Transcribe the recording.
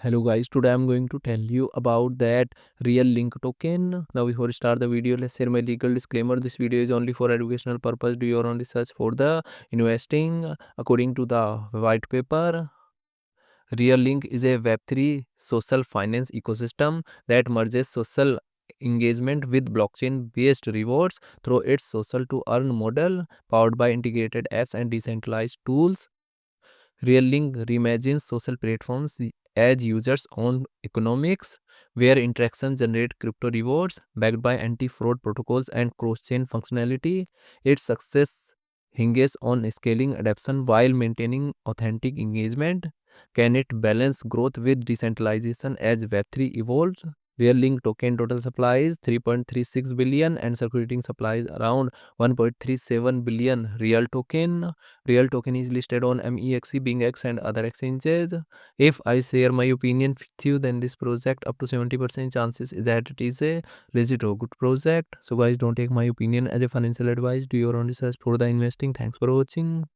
Hello guys, today I'm going to tell you about that RealLink token. Now before we start the video, let's share my legal disclaimer. This video is only for educational purpose. Do your own research for the investing. According to the white paper, RealLink is a Web3 social finance ecosystem that merges social engagement with blockchain based rewards through its social to earn model powered by integrated apps and decentralized tools. RealLink reimagines social platforms as users own economics, where interactions generate crypto rewards backed by anti fraud protocols and cross chain functionality. Its success hinges on scaling adoption while maintaining authentic engagement. Can it balance growth with decentralization as Web3 evolves? RealLink token total supply is 3.36 billion and circulating supply is around 1.37 billion. Real token is listed on MEXC, BingX and other exchanges. If I share my opinion with you, then this project up to 70% chances is that it is a legit or good project. So guys, don't take my opinion as a financial advice. Do your own research for the investing. Thanks for watching.